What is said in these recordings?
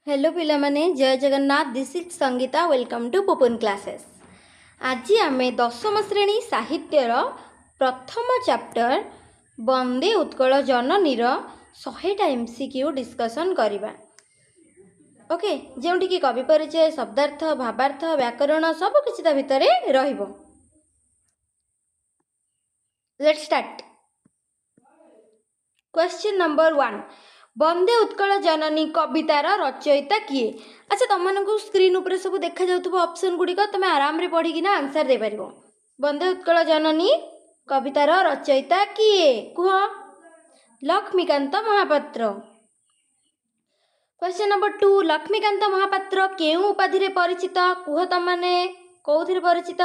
Hello पिला माने जय Jagannath this is Sangita welcome to Popan classes. आज आम दशम श्रेणी साहित्यर प्रथम चैप्टर वंदे उत्कल जननीर 100टा एमसीक्यू डिस्कसन करवा। ओके, जोटी कि कवि परिचय शब्दार्थ भावार्थ व्याकरण सब किसी भितर रहिबो। Let's start. क्वेश्चन नंबर 1, वंदे उत्कल जननी कवितार रचयिता किए? अच्छा, तुमको स्क्रीन उपर सब देखा जाउथबो ऑप्शन गुडी को तुम आराम रे पढ़ी किना आंसर दे परिबो। वंदे उत्कल जननी कवितार रचयिता किए कुह? लक्ष्मीकांत महापात्र। क्वेश्चन नंबर 2, लक्ष्मीकांत महापात्र केउ उपाधि रे परिचित कुह? तमने कोउथिरे परिचित?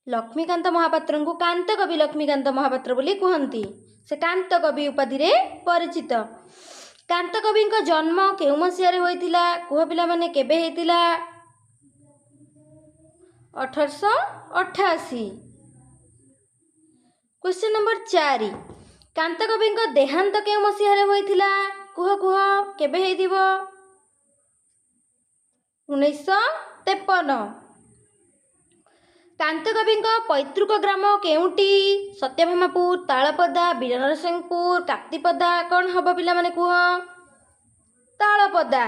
लक्ष्मीकांत महापात्र को कांत कवि लक्ष्मीकांत महापात्र बोली कहती। से कांत कवि उपाधि रे परिचित। कांत कवि जन्म केउ मसीह होइतिला कुह पिला माने? केबे हेतिला? 1888। क्वेश्चन नंबर 4, कांत कवि देहांत केउ मसीह होइतिला कुह कुह? केबे हेतिबो? 1953। कांत कवि पैतृक ग्राम केउटी? सत्यभामापुर, तालपदा, वीरनरसिंहपुर, काप्तिपदा। कौन हम पिला माने कुह? तालपदा।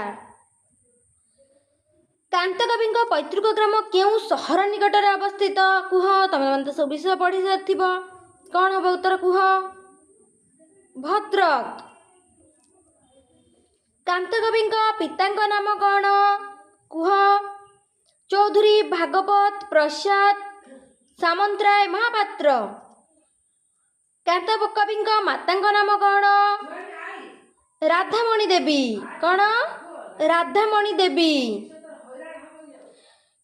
कांत कवि पैतृक ग्राम केउ सहर निकट में अवस्थित कुह? तुम तो सब विषय पढ़ी सारी। कौन हम उत्तर कुह? भद्रक। कांत कवि पिता नाम कौन कुह? चौधरी भागवत प्रसाद सामंतराय महापात्र। कांत कवि माता नाम कौन? राधामणि देवी। कौन? राधामणि देवी।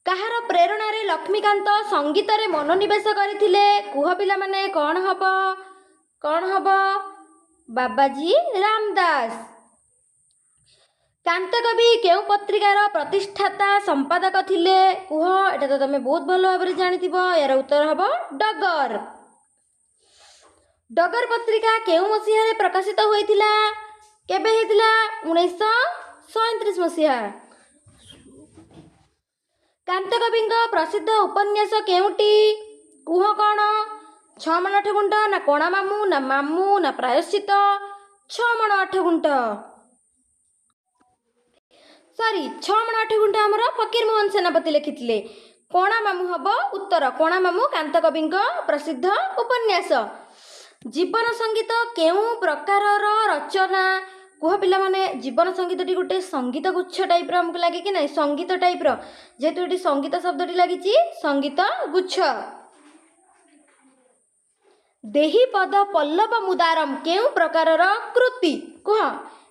कहार प्रेरणा रे लक्ष्मीकांत संगीत रे मनोनिवेश करथिले कुह पिला माने? कौन हब? कौन हब? बाबाजी रामदास। कांत कवि केउ पत्रिकार प्रतिष्ठाता संपादक थिले कुह? एटा तो तुम बहुत भल भाव जानिथिबो। यार उत्तर हब डगर। डगर पत्रिका केउ मसीह रे प्रकाशित होइतिला? केबे हेतिला? 1937 मसीहा। कांत कवि प्रसिद्ध उपन्यास केउटी कुह? कौन? 6 मण 8 गुंठ ना कोणा मामू ना प्रायश्चित? 6 मण 8 गुंठ। सॉरी 6 मण 8 गुंठ आमर फकीर मोहन सेनापति लिखिथिले। कोणा मामू हब उत्तर। कोणा मामू कांत कवि प्रसिद्ध उपन्यास। जीवन संगीत केउ प्रकारर रचना कुह पिला माने? जीवन संगीत टी गोटे संगीत गुच्छ टाइप रो हमको लागे कि नहीं? संगीत टाइप रो, जेतु एटी संगीत शब्द टी लागिची संगीत गुच्छ। देही पद पल्लव मुदारम केउ प्रकारर कृति कुह?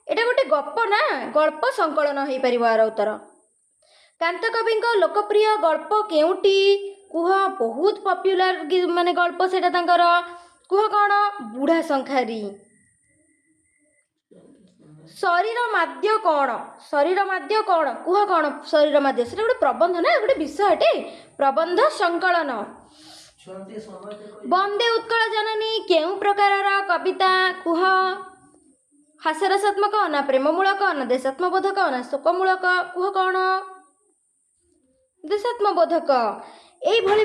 एटा गोटे गप ना, गल्प संकलन हो परिवार यार उत्तर। कांत कवि लोकप्रिय गल्प केउटी कुह? बहुत पॉपुलर माने गल्प सेटा तांकर कुह? कौन? बुढ़ा शंखारी। शरीर माध्य कौन? शरीर माध्य कौन कुह? कौन शरीर माध्य? सेटा गोटे प्रबंध ना, गोटे विषय अटे, प्रबंध संकलन। वंदे उत्कल जननी केउ प्रकारर कविता कुह? हास्यरसात्मक ना प्रेममूलक ना देशात्मबोधक ना शोकमूलक कुह? कौन? देशात्मबोधक। यही भली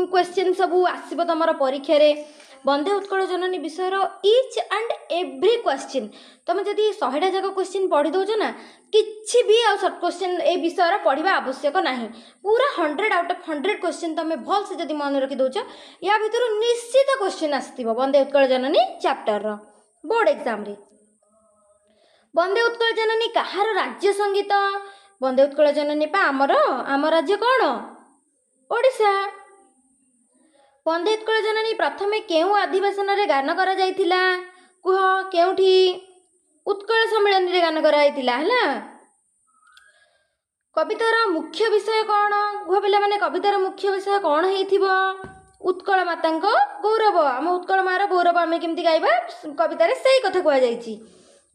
क्वेश्चन सबू आसीबो तमर परीक्षा रे। वंदे उत्कल जननी विषय इच एंड एव्री क्वेश्चन तुम जदि 100टा जाक क्वेश्चन पढ़ी दौच ना, किछि भी आ सर्ट क्वेश्चन ए विषय पढ़ा आवश्यक नहीं। पूरा 100 आउट ऑफ 100 क्वेश्चन तुम भल से जदि मन रखी दौच, या भितर निश्चित क्वेश्चन आसथिबो वंदे उत्कल जननी चैप्टर रो बोर्ड एग्जाम रे। वंदे उत्कल जननी कहार राज्य संगीत? वंदे उत्कल जननी पा आम राज्य कौन? ओडिशा। वंदे उत्कल जननी प्रथमे केउ अधिवेशन रे गान करा जाइतिला कुह? केउठी? उत्कल सम्मेलन रे गान करा जाइतिला हला। कवितार मुख्य विषय कौन कुह पिला माने? कवितार मुख्य विषय कौन हेइथिबो? उत्कल मातांक गौरव। आम उत्कल मार गौरव आमे केमती गाइबा कवितार सेही कथा कुआ जाइछि।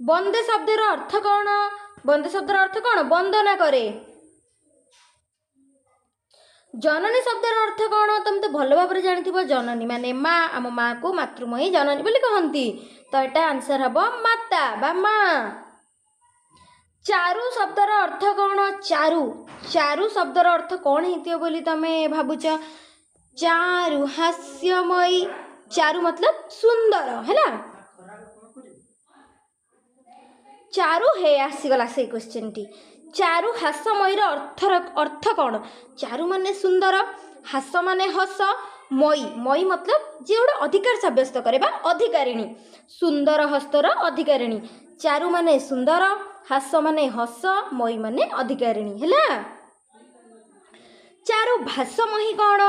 वंदे शब्दर अर्थ कौन? वंदे शब्दर अर्थ कौन? वंदना करे। जननी शब्दर अर्थ कौन? तुम तो भल भाव जानिथिबो। जननी माने माँ, आम माँ को मातृमयी जननी बोली कहंती। तो एटा आंसर हबो माता बा माँ। चारु शब्दर अर्थ कौन? चारु चारु शब्दर अर्थ कौन हेतियो बोली तमे भाबुच? चारु हास्यमयी। चारु मतलब सुंदर हैला। चारु हे आसीगला से क्वेश्चन टी। चारु हास्यमयीर अर्थ कौन? चारु माने सुंदर, हास माने हस, मयी मयी मतलब जे गोटे अधिकार सब्यस्त करे बा अधिकारिणी। सुंदर हस्तर अधिकारिणी। चारु माने सुंदर, हास माने हस, मयी माने अधिकारिणी हैला। चारु भाषमयी कौन?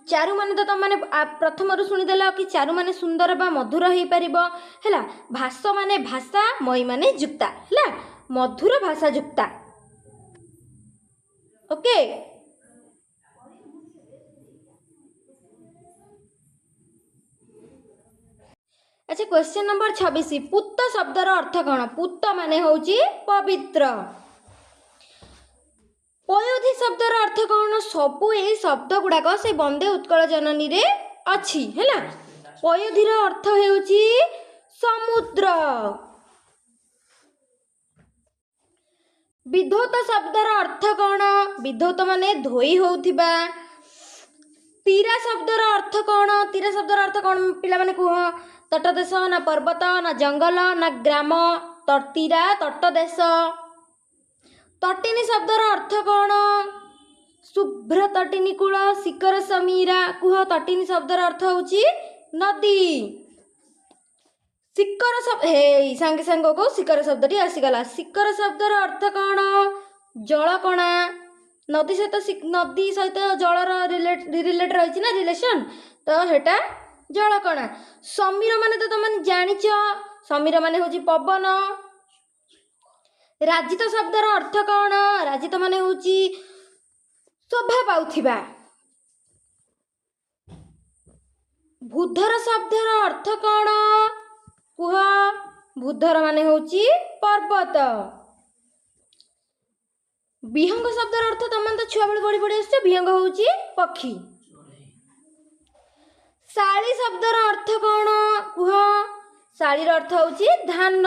चारु माने तो तुम प्रथम शुणीदेल कि चारु माने सुंदर बा मधुर हो पार है। भाष माने भाषा, मयी माने जुक्ता है, मधुर भाषा जुक्ता। ओके अच्छा क्वेश्चन नंबर 26 पूत शब्दर अर्थ कौन? पूत माने होची पवित्र। पयोधी शब्दर अर्थ कौन? सबु ए शब्द गुड़ाक से वंदे उत्कल जननी रे अछि हैला। पयोधीर अर्थ हेउची समुद्र। विधौत शब्दर अर्थ कौन? विधौत माने धोई होउथिबा। तीरा शब्दर अर्थ कौन? तीरा शब्दर अर्थ कौन पिला माने कुह? तटदेश ना पर्वत ना जंगल ना ग्राम, तीरा तटदेश। तटिनी शब्दर अर्थ कौन? शुभ्र तटिनी कूल शिखर समीरा। कुह तटिनी शब्दर अर्थ होची नदी। शिखर शब्द हे सांगे सांगे को शिखर शब्दटी आसीगला। शिखर शब्दर अर्थ कौन? जलकणा। नदी सहित जलर रिलेट रही ना रिलेशन, तो हेटा जलकणा। समीर माने तो तुम जानिच, समीर माने होची पवन। राजित शब्दर अर्थ कौन? राजित माने होची शोभा पाउथिबा। भूधर शब्दर अर्थ कौन? कुह? भूधर माने होची पर्वत। विहंग शब्दर अर्थ तुम तो छुआ बेले पढ़ी पढ़ी आस, विहंग होची पक्षी। शाली शब्दर अर्थ कौन? कुह? शालीर अर्थ होची धान।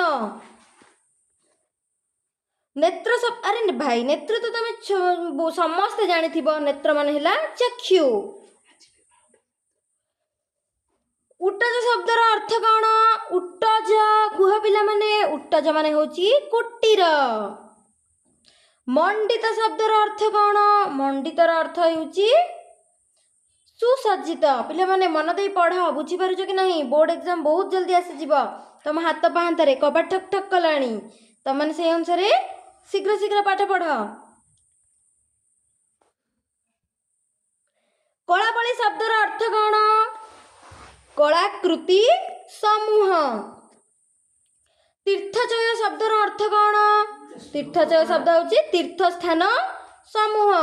नेत्र शब्द अरे भाई नेत्र तो तुम समस्ते जानी नेत्र मान है चक्षु। उट्टज शब्दर अर्थ कौन? उट्टज कुह पिला माने? उट्टज माने होची कुटीर। मंडित शब्दर अर्थ कौन? मंडितर अर्थ होची सुसज्जित। पिला माने मन दे पढ़, बुझी पारुछ कि नहीं? बोर्ड एग्जाम बहुत जल्दी आसी जीव। तुम हाथ पाहांतारे कबाट ठक ठक कलानी, तुम माने से अनुसार शीघ्र शीघ्र पाठ पढ़। कलाबली शब्दर अर्थ कौन? कलाकृति समूह। तीर्थचय शब्दर अर्थ कौन? तीर्थचय शब्द होची तीर्थ स्थान समूह।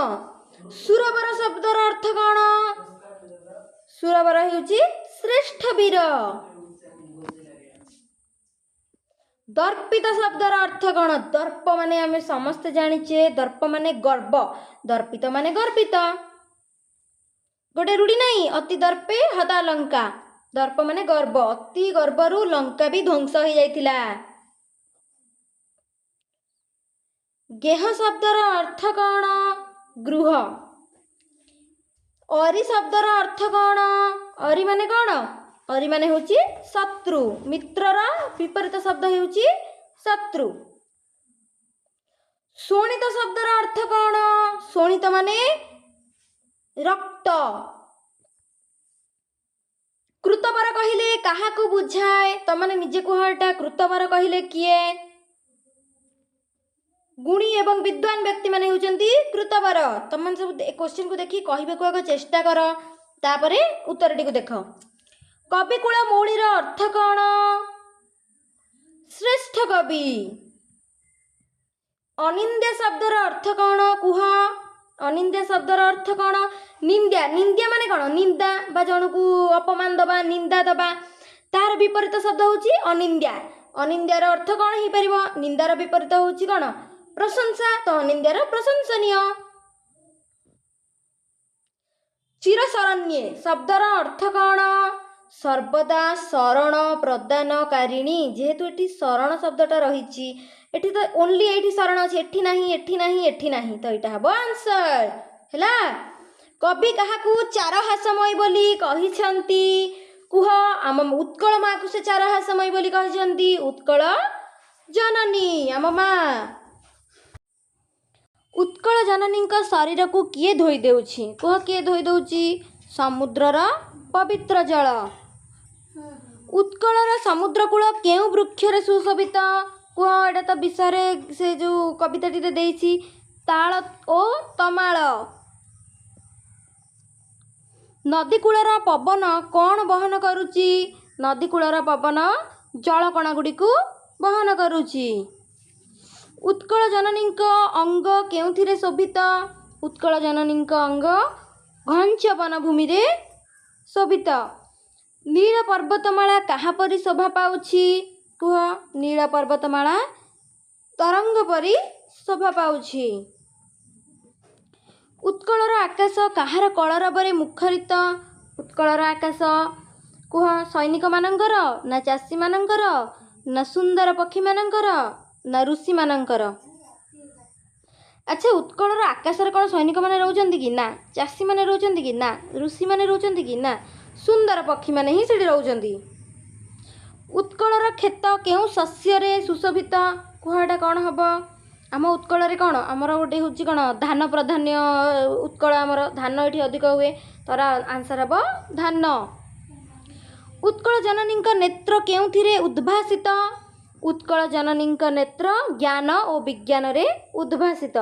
सुरवर शब्दर अर्थ कौन? सुरवर होची श्रेष्ठ वीर। दर्पित शब्दर अर्थ कौन? दर्प माने आमे समस्ते जानिचे, दर्प माने गर्व, दर्पित माने गर्वित। गोटे रूढ़ी नहीं, अति दर्पे हता लंका। दर्प माने गर्व, अति गर्वरु लंका भी ध्वंस हो जाइतिला। गेह शब्दर अर्थ कौन? गृह। अरि शब्दर अर्थ कौन? अरि माने कौन? अरि माने होची शत्रु। मित्रर विपरीत शब्द होची शत्रु। शोणित शब्दर अर्थ कौन? शोणित माने रक्त। कृतवर कहिले काहाकू बुझाए? तमने निजे कुहटा कृतवर कहिले किए? गुणी एवं विद्वान व्यक्ति माने होचंती कृतवर। तमन सब क्वेश्चन को देखि कहिबे को आगे चेष्टा कर, तापरे उत्तरटी को देख। कविकुल मौलिर अर्थ कौन? श्रेष्ठ कवि। अनिंद्य शब्दर अर्थ कौन? कुह? अनिंद्य शब्दर अर्थ कौन? निंद्या। निंद्या माने कौन? निंदा बा जनकू अपमान दबा, निंदा दबा, तार विपरीत शब्द होची अनिंद्या। अनिंद्यार अर्थ कौन ही परिबो? निंदार विपरीत होची कौन? प्रशंसा। तो अनिंद्यार प्रशंसनीय। चिरशरण्ये शब्दर अर्थ कौन? सर्वदा शरण प्रदानकारिणी। जेहेतु एटी शरण शब्दटा रही, एठी तो ओनली एठी शरण अछि, एठी नाही एठी नाही एठी नाही, तो एटा हबो आंसर हैला। कवि काहाकू चार हासमय बोली कहिसंती कुह आम उत्कल माँ को से चार हासमय बोली कहिसंती, उत्कल जननी आम माँ। उत्कल जननी शरीर को किए धोई देउछि, कुह किए धोई देउछि, समुद्रर पवित्र जल। उत्कलर समुद्रकूल केउ वृक्षरे सुशोभित, कुह एटा तो विषय से जो कविताटी देइछि, ताल ओ तमाल। नदीकूलर पवन कौन बहन करुछि, नदीकूलर पवन जलकणा गुड़ी को बहन करुछि। उत्कल जननी अंग केउथिरे शोभित, उत्कल जननी अंग घंच वनभूमि रे शोभित। नील पर्वतमाला कहा परी शोभा पाउछि, कुह नील पर्वतमाला तरंग परी शोभा पाउछि। उत्कलर आकाश काहार कलरबरे मुखरित, उत्कलर आकाश कुह सैनिक मानंकर ना चाषी मानंकर ना सुंदर पक्षी मानंकर ना ऋषि मानंकर। अच्छा उत्कलर आकाश रे कोन सैनिक माने रहउचंती कि ना, चाषी माने रहउचंती कि ना, ऋषि माने रहउचंती कि ना, सुंदर पक्षी माने ही सेठी रहउचंती। उत्कलर खेत केउ शस्य रे सुशोभित, कुहटा कौन हबो, आम उत्कल रे कौन आमर गोटे होची कौन धान प्राधान्य, उत्कल आमर धान एठी अधिक हुए, तोरा आंसर हबो धान। उत्कल जननी नेत्र केउथिरे उद्भासित, उत्कल जननी नेत्र ज्ञान और विज्ञान रे उद्भासित।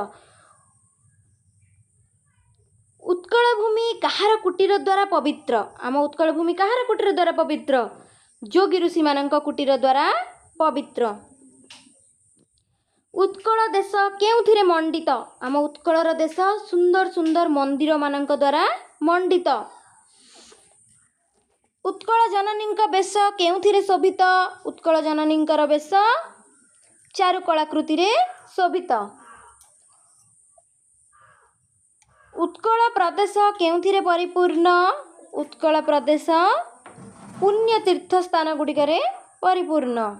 उत्कल भूमि कहार कुटीर द्वारा पवित्र, आम उत्कल भूमि कहार कुटीर द्वारा पवित्र, जोगी ऋषि मानक कुटीर द्वारा पवित्र। उत्कल देश केउथिरे मंडित, आम उत्कलर देश सुंदर सुंदर मंदिर मानक द्वारा मंडित। उत्कल जननी बेश केउथिरे शोभित, उत्कल जननी बेश चारुकलाकृति रे शोभित। उत्कल प्रदेश केउथिरे परिपूर्ण, उत्कल प्रदेश पुण्य तीर्थ स्थान गुड़िकरे परिपूर्ण।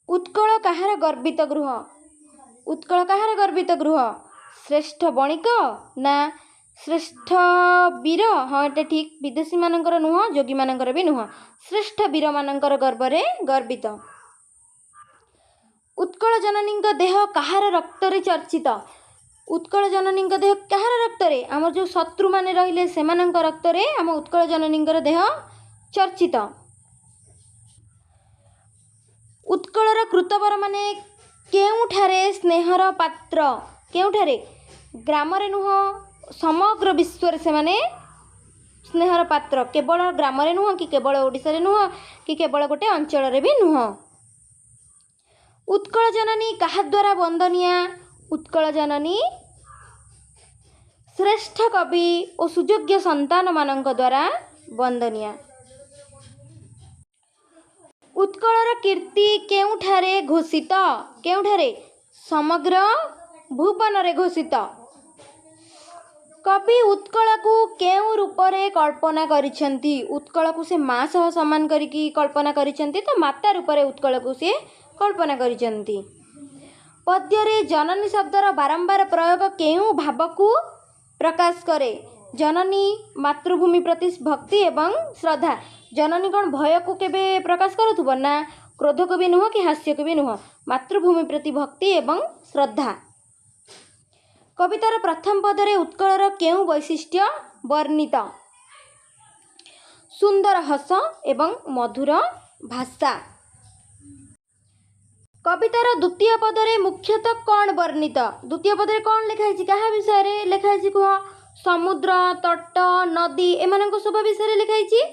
उत्कल काहार गर्वित गृह, उत्कल काहार गर्वित गृह, श्रेष्ठ बणिक ना श्रेष्ठ वीर, हाँ एटा ठीक, विदेशी मानकर नुह, जोगी मानकर भी नुह, श्रेष्ठ वीर मानकर गर्वरे गर्वित। उत्कल जननी देह काहार रक्तरे चर्चित, उत्कल जननी देह काहार रक्तरे, आमर जो शत्रु माने रहिले सेमानंक रक्तरे आम उत्कल जननी देह चर्चित। उत्कलर कृतवर माने केउठारे स्नेहर पात्र, केउठारे ग्राम रे नुह, समग्र विश्व रे से माने स्नेहर पात्र, केवल ग्राम रे नुह कि केवल ओडिसा रे नुह कि केवल गोटे अंचल रे भी नुह। उत्कल जननी काहा द्वारा वंदनिया, उत्कल जननी श्रेष्ठ कवि और सुयोग्य संतान मानक द्वारा वंदनिया। उत्कलर कीर्ति केउठारे घोषित, केउठारे समग्र भुवन रे घोषित। कवि उत्कल को केउ रूपरे कल्पना करिसेंती, उत्कल को से माँ सह समान करिकी कल्पना करिसेंती, तो माता रूपरे उत्कल को से कल्पना करिसेंती। पद्य रे जननी शब्दर बारंबार प्रयोग केउ भाव को प्रकाश करे, जननी मातृभूमि प्रति भक्ति एवं श्रद्धा। जननी कौन भय को केबे प्रकाश करुथुब ना, क्रोध को भी नुह कि हास्य को भी नुह, मातृभूमि प्रति भक्ति एवं श्रद्धा। कवितार प्रथम पदरे उत्कलर केउ वैशिष्ट्य वर्णित, सुंदर हस एवं मधुर भाषा। कवितार द्वितीय पदरे मुख्यतः कौन वर्णित, द्वितीय पदरे कौन लिखाई, क्या विषय रे लिखाई कह, समुद्र तट नदी एमानक सब विषय लिखाई।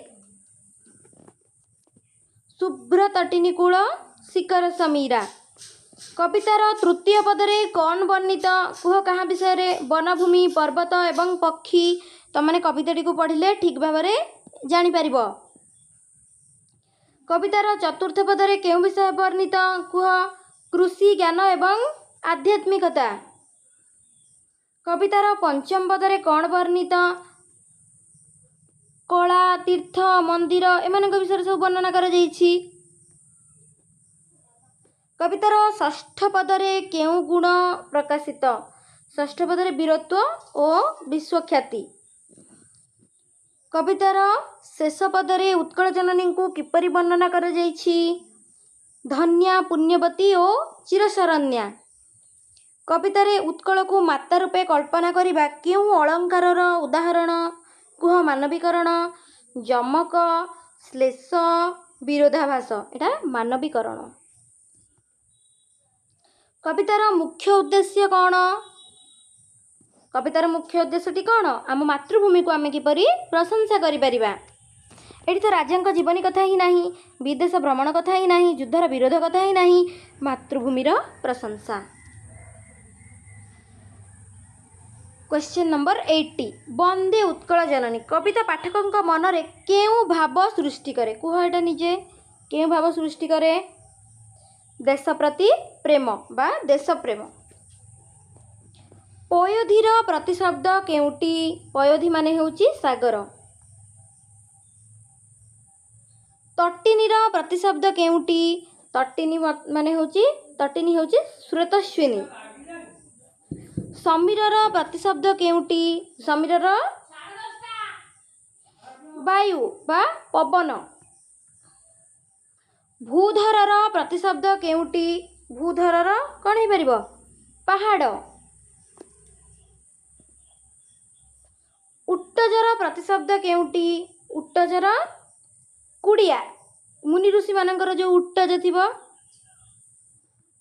शुभ्र तटिनी कूल शिखर समीरा। कवितार तृतीय पदरे कौन वर्णित, कुह कहाँ विषय रे, वनभूमि पर्वत एवं पक्षी। तमाने कविताटी को पढ़िले ठीक भाव रे जानि परिबो। कवितार चतुर्थ पदरे केउ विषय वर्णित, कुह कृषि ज्ञान एवं आध्यात्मिकता। कवितार पंचम पदरे कौन वर्णित, कला तीर्थ मंदिर एमानक विषय सब वर्णना करा जाइछि। कवितार षष्ठ पदरे केउं गुण प्रकाशित? षष्ठ पदरे वीरत्व और विश्वख्याति। कवितार शेष पदरे उत्कल जननी को किपरि वर्णना करा जाइछि? धन्या, पुण्यवती और चिरशरण्या। कवितारे उत्कल को माता रूपे कल्पना करिबा केउं अलंकारर उदाहरण कुह? मानवीकरण, जमक, श्लेष, विरोधाभास। एटा मानवीकरण। कवितार मुख्य उद्देश्य कौन? कवितार मुख्य उद्देश्यटी कौन? आम मातृभूमि को आम किपरि प्रशंसा करिपरिबा। एठी तो राजांक जीवनी कथा ही नहीं, विदेश भ्रमण कथा ही नहीं, युद्धर विरोध कथा ही नहीं, मातृभूमिर प्रशंसा। क्वेश्चन नंबर 80 वंदे उत्कल जननी। कविता पाठक मनरे केउं भाव सृष्टि करे? कुह एटा निजे केउं भाव सृष्टि करे? देश प्रति प्रेम बा देश प्रेम। पयोधीर प्रतिशब्द केउटी? पयोधी माने हेउची सागर। तटिनीर प्रतिशब्द केउटी? तटिनी माने हेउची श्वेतस्विनी। समीरर प्रतिशब्द केउटी? समीरर वायु बा पवन। भूधरर प्रतिशब्द केउटी? भूधरर कौन हो पारिबो? पहाड़। उट्टजर प्रतिशब्द केउटी? उट्टजर कुड़िया। मुनि ऋषि मानकर जो उट्टज थिबो।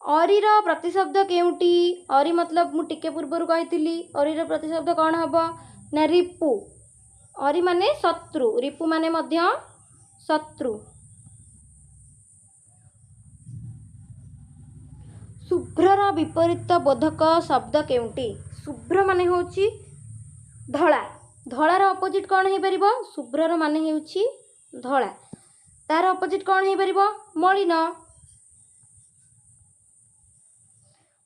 अरीर प्रतिशब्द केउटी? अरी मतलब मु टिके पूर्वर कही अरीर प्रतिशब्द कौन हम ना? रिपु। अरी माने शत्रु, रिपु माने मध्य शत्रु। शुभ्रर विपरीत बोधक शब्द केउटी? शुभ्र माने होउची धला। धଳାର अपोजिट कौन हो पारिबो? शुभ्रर माने हेउची धला। तार अपोजिट कौन हो पारिबो? मलिन।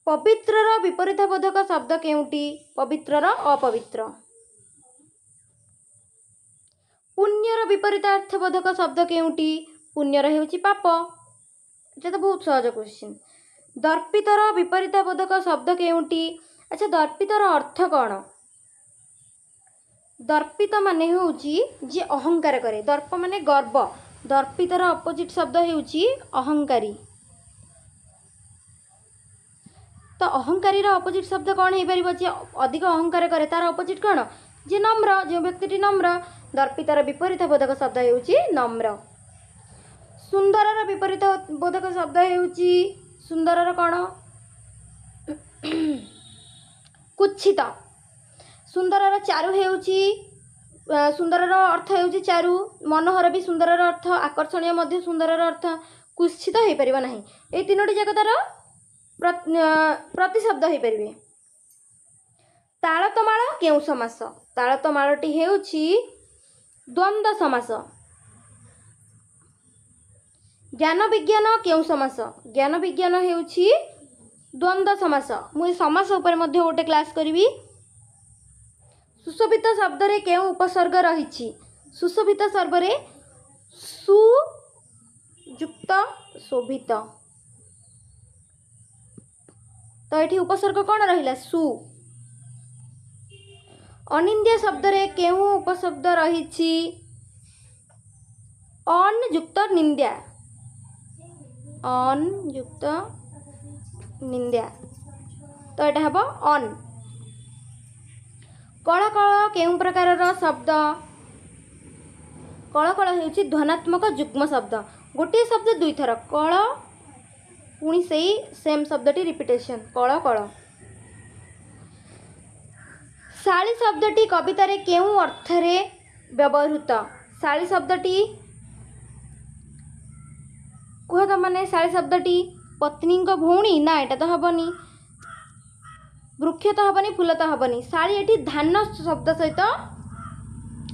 पवित्रर विपरीत बोधक शब्द केउटी? पवित्रर अपवित्र। पुण्यर विपरीत अर्थबोधक शब्द केउटी? पुण्यर हेउची पाप। एटा तो बहुत सहज क्वेश्चन। दर्पितर विपरीत बोधक शब्द केउटी? अच्छा, दर्पितर अर्थ कौन? दर्पित माने हेउची जे अहंकार करे। दर्प माने गर्व। दर्पितर अपोजिट शब्द हेउची अहंकारी। तो अहंकारी अपोजिट शब्द कौन हो पार? जे अधिक अहंकार करे तार अपोजिट कौन? जे नम्र। जो व्यक्ति नम्र। दर्पितार विपरीत बोधक शब्द हेउची नम्र। सुंदरर विपरीत बोधक शब्द हेउची सुंदरर कौन? कुत्सित। सुंदरर चारु हेउची सुंदरर अर्थ हेउची चारु। मनोहर भी सुंदरर अर्थ, आकर्षणीय मध्य सुंदरर अर्थ। कुत्सित हो पारिबो नाही। ए तीनोटी जाक तार प्रतिशब्द हो पारे। तालतमाळ केउं समास? तालतमाळटी हेउची द्वंद्व समास। ज्ञान विज्ञान केउं समास? ज्ञान विज्ञान हेउची द्वंद्व समास। मु समास ऊपर मध्ये गोटे क्लास करिवि। सुशोभित शब्द रे केउं उपसर्ग रहिछि? सुशोभित शब्द रे सु युक्त शोभित। तो ये उपसर्ग कौन रहिला? सु। अनिंद्य शब्द रे केउं उपशब्द रहिछि? अन युक्त निंद्या। अन युक्त निंद्या। तो ये हम अन। कलकल केउं प्रकारर शब्द? कलकल हेउछि ध्वनात्मक युग्म शब्द। गोटे शब्द दुई थर कल पुणी से सेम शब्दटी रिपिटेशन कल कल। शाली शब्दटी कवितारे केउं अर्थरे व्यवहृत? शाली शब्दटी कह तो माने शाली शब्दटी पत्नी भौणी ना? एटा तो हबनी। वृक्ष तो हबनी, फूल तो हबनी। शाली एटी धान शब्द सहित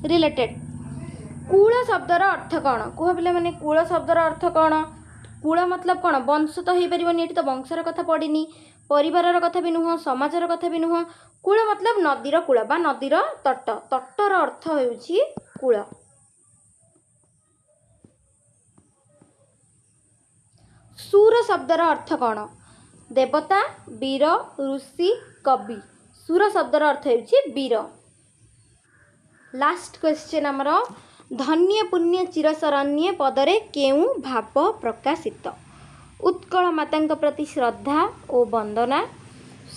रिलेटेड। कूल शब्दर अर्थ कौन? कह पिले माने कूल शब्दर अर्थ कौन? कूल मतलब कौन? वंश तो हो पार। ये तो वंशर कथा पड़नी, परिवार कथा भी नुह, समाजर कथा भी नुह। कूल मतलब नदीर कूल बा नदीर तट। तटर अर्थ हेउछि कूल। ସୁର ଶବ୍ଦର ଅର୍ଥ କ'ଣ? ଦେବତା, ବୀର, ଋଷି, କବି। ସୁର ଶବ୍ଦର ଅର୍ଥ ହେଉଛି ବୀର। ଲାଷ୍ଟ କ୍ୱେଶ୍ଚନ୍ ଆମର, ଧନ୍ୟ ପୁଣ୍ୟ ଚିରଶରଣ୍ୟ ପଦରେ କେଉଁ ଭାବ ପ୍ରକାଶିତ? ଉତ୍କଳ ମାତାଙ୍କ ପ୍ରତି ଶ୍ରଦ୍ଧା ଓ ବନ୍ଦନା,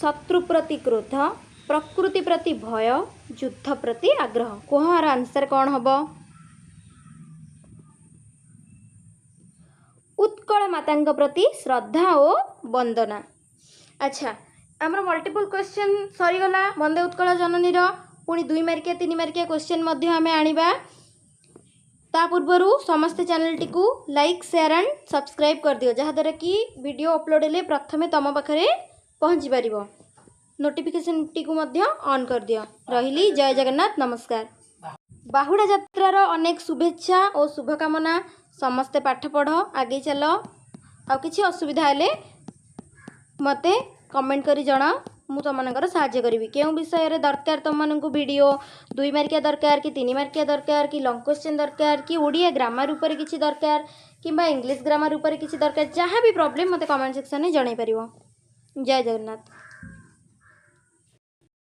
ଶତ୍ରୁ ପ୍ରତି କ୍ରୋଧ, ପ୍ରକୃତି ପ୍ରତି ଭୟ, ଯୁଦ୍ଧ ପ୍ରତି ଆଗ୍ରହ। କୁହ ଆର ଆନ୍ସର୍ କ'ଣ ହେବ? ଉତ୍କଳ ମାତାଙ୍କ ପ୍ରତି ଶ୍ରଦ୍ଧା ଓ ବନ୍ଦନା। ଆଚ୍ଛା, ଆମର ମଲ୍ଟିପୁଲ୍ କ୍ୱେଶ୍ଚନ୍ ସରିଗଲା ବନ୍ଦେ ଉତ୍କଳ ଜନନୀର। ପୁଣି 2 ମାର୍କିଆ 3 ମାର୍କିଆ କ୍ୱେଶ୍ଚନ୍ ମଧ୍ୟ ଆମେ ଆଣିବା। ତା ପୂର୍ବରୁ ସମସ୍ତେ ଚ୍ୟାନେଲଟିକୁ ଲାଇକ୍, ସେୟାର ଆଣ୍ଡ ସବସ୍କ୍ରାଇବ୍ କରିଦିଅ, ଯାହାଦ୍ୱାରା କି ଭିଡ଼ିଓ ଅପଲୋଡ଼ ହେଲେ ପ୍ରଥମେ ତୁମ ପାଖରେ ପହଞ୍ଚିପାରିବ। ନୋଟିଫିକେସନ୍ଟିକୁ ମଧ୍ୟ ଅନ୍ କରିଦିଅ। ରହିଲି, ଜୟ ଜଗନ୍ନାଥ, ନମସ୍କାର। ବାହୁଡ଼ା ଯାତ୍ରାର ଅନେକ ଶୁଭେଚ୍ଛା ଓ ଶୁଭକାମନା। ସମସ୍ତେ ପାଠ ପଢ଼, ଆଗେଇ ଚାଲ। ଆଉ କିଛି ଅସୁବିଧା ହେଲେ ମୋତେ କମେଣ୍ଟ କରି ଜଣାଅ, ମୁଁ ତୁମମାନଙ୍କର ସାହାଯ୍ୟ କରିବି। କେଉଁ ବିଷୟରେ ଦରକାର ତୁମମାନଙ୍କୁ ଭିଡ଼ିଓ, 2 ମାର୍କିଆ ଦରକାର କି 3 ମାର୍କିଆ ଦରକାର କି ଲଙ୍ଗ୍ କ୍ୱେଶ୍ଚନ୍ ଦରକାର କି ଓଡ଼ିଆ ଗ୍ରାମାର ଉପରେ କିଛି ଦରକାର କିମ୍ବା ଇଂଲିଶ ଗ୍ରାମାର ଉପରେ କିଛି ଦରକାର, ଯାହା ବି ପ୍ରୋବ୍ଲେମ୍ ମୋତେ କମେଣ୍ଟ ସେକ୍ସନରେ ଜଣାଇ ପାରିବ। ଜୟ ଜଗନ୍ନାଥ।